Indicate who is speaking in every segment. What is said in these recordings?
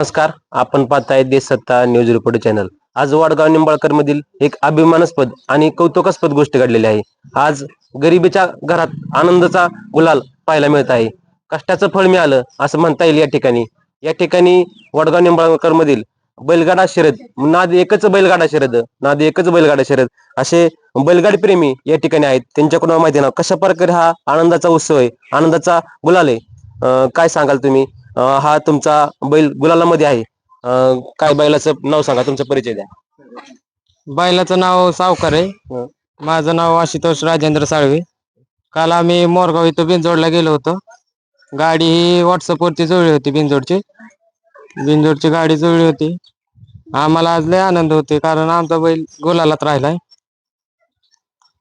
Speaker 1: नमस्कार. आपण पाहताय देश सत्ता न्यूज रिपोर्ट चॅनल. आज वडगाव निंबाळकर मधील एक अभिमानास्पद आणि कौतुकास्पद गोष्ट घडलेली आहे. आज गरिबीच्या घरात आनंदाचा गुलाल पाहायला मिळत आहे. कष्टाचं फळ मिळालं असं म्हणता येईल. या ठिकाणी वडगाव निंबाळकर मधील बैलगाडा शर्यत नाद एकच बैलगाडा शर्यत असे बैलगाडी प्रेमी या ठिकाणी आहेत. त्यांच्याकडून माहिती ना कशा प्रकारे हा आनंदाचा उत्सव आहे, आनंदाचा गुलाल आहे. काय सांगाल तुम्ही? हा तुमचा बैल गुलालामध्ये आहे. काय बैलाचं नाव सांगा, तुमचा परिचय द्या.
Speaker 2: बैलाचं नाव सावकार आहे. माझं नाव आशुतोष राजेंद्र साळवे. काल आम्ही मोरगाव इथं बिनजोडला गेलो होतो. गाडी ही व्हॉट्सअपवरती जुळली होती. बिनजोडची गाडी जुळली होती. आम्हाला आज लय आनंद होते कारण आमचा बैल गुलालात राहिलाय.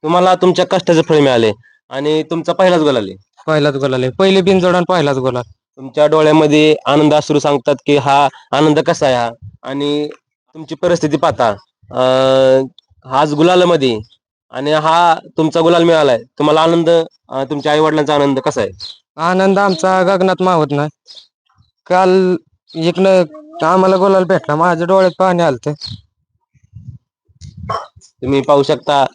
Speaker 1: तुम्हाला तुमच्या कष्टाचे फळ मिळाले आणि तुमचा पहिलाच गुलाल आहे.
Speaker 2: पहिलाच गुलाल आहे. पहिली बिनजोड आणि पहिलाच गुलाल.
Speaker 1: तुमच्या डोळ्यामध्ये आनंद अश्रू सांगतात की हा आनंद कसा आहे हा. आणि तुमची परिस्थिती पाहता आज गुलालामध्ये आणि हा तुमचा गुलाल मिळालाय, तुम्हाला आनंद, तुमच्या आई वडिलांचा आनंद कसा आहे?
Speaker 2: आनंद आमचा गगनात मावत नाही. काल इकडं आम्हाला गुलाल भेटला, माझ्या डोळ्यात पाणी आलत.
Speaker 1: तुम्ही पाहू शकता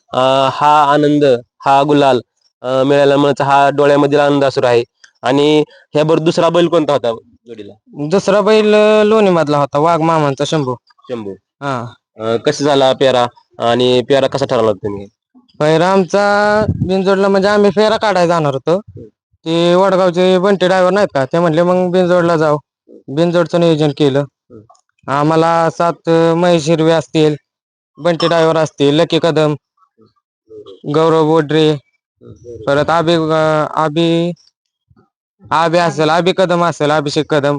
Speaker 1: हा आनंद, हा गुलाल मिळाल्यामुळे हा डोळ्यामधील आनंद अश्रू आहे. आणि ह्याबरोबर दुसरा बैल कोणता होता जोडीला?
Speaker 2: दुसरा बैल लोणी मधला होता, वाघ मामांचा शंभू.
Speaker 1: शंभू.
Speaker 2: हा,
Speaker 1: कसं झाला पेरा आणि पेरा कसा ठरवला तुम्ही?
Speaker 2: पहिला आमचा बिनजोडला म्हणजे आम्ही फेरा काढायला जाणार होतो. ते वडगावचे बंटी ड्रायव्हर नाहीत का, ते म्हणले मग बिनजोडला जाऊ. बिनजोडचं नियोजन केलं. आम्हाला 7 महेश हिरवे असतील, बंटी ड्रायव्हर असतील, लकी कदम, गौरव बोडरे, परत आबी असेल, आबी कदम असेल, अभिषेक कदम.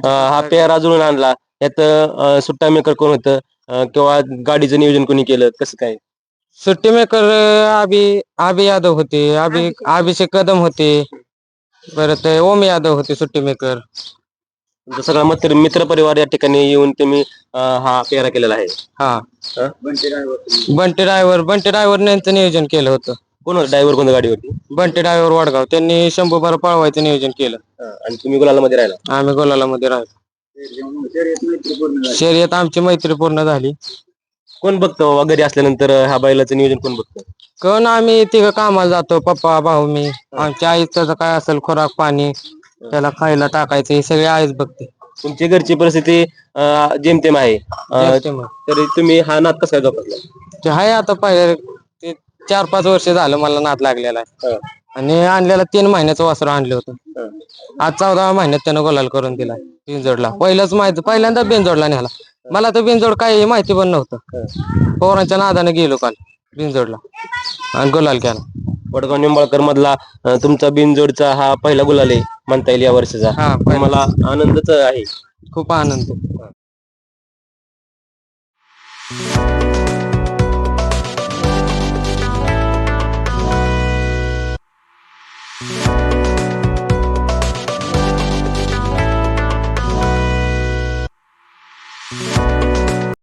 Speaker 1: हा पेरा जुळून आणला यात सुट्टा मेकर कोण होतं किंवा गाडीचं नियोजन कोणी केलं, कसं काय?
Speaker 2: सुट्टी मेकर आबी यादव होते, अभिषेक कदम होते, परत ओम यादव होते सुट्टी मेकर.
Speaker 1: तुमचा सगळा मित्र परिवार या ठिकाणी येऊन तुम्ही हा पेरा केलेला आहे.
Speaker 2: हा, बंटी ड्रायव्हर यांचं नियोजन केलं होतं.
Speaker 1: कोण ड्रायव्हर कोणत्या गाडीवरती?
Speaker 2: बंटी ड्रायव्हर वडगाव, त्यांनी शंभू बार पळवायचं नियोजन केलं.
Speaker 1: आणि तुम्ही गुलालामध्ये राहिला?
Speaker 2: आम्ही गुलालामध्ये राहिलो. शर्यत आमची मैत्री पूर्ण झाली.
Speaker 1: कोण बघतो घरी असल्यानंतर हा बैलाचं नियोजन कोण बघतो?
Speaker 2: कोण, आम्ही तिघं कामाला जातो, पप्पा भाऊ मी. आमच्या आईचं काय असेल खुराक पाणी त्याला खायला टाकायचं हे सगळे आईच बघते.
Speaker 1: तुमची घरची परिस्थिती जेमतेम आहे, तरी तुम्ही हा नाद कसा जोपासला?
Speaker 2: ते आहे आता ते 4-5 वर्ष झालं मला नाद लागलेला आहे. आणि आणलेला 3 महिन्याचं वासरू आणलं होतं. आज 14व्या महिन्यात त्यानं गुलाल करून दिला बिनजोडला. पहिल्यांदा बिनजोडला न्याला. मला तर बिनजोड काही माहिती पण नव्हतं. पोरांच्या नादाने गेलो काल बिनजोडला आणि गुलाल केला.
Speaker 1: वडगाव निंबाळकर मधला तुमचा बिनजोडचा हा पहिला गुलाल आहे म्हणता येईल या वर्षाचा.
Speaker 2: हा,
Speaker 1: मला आनंदच आहे.
Speaker 2: खूप आनंद.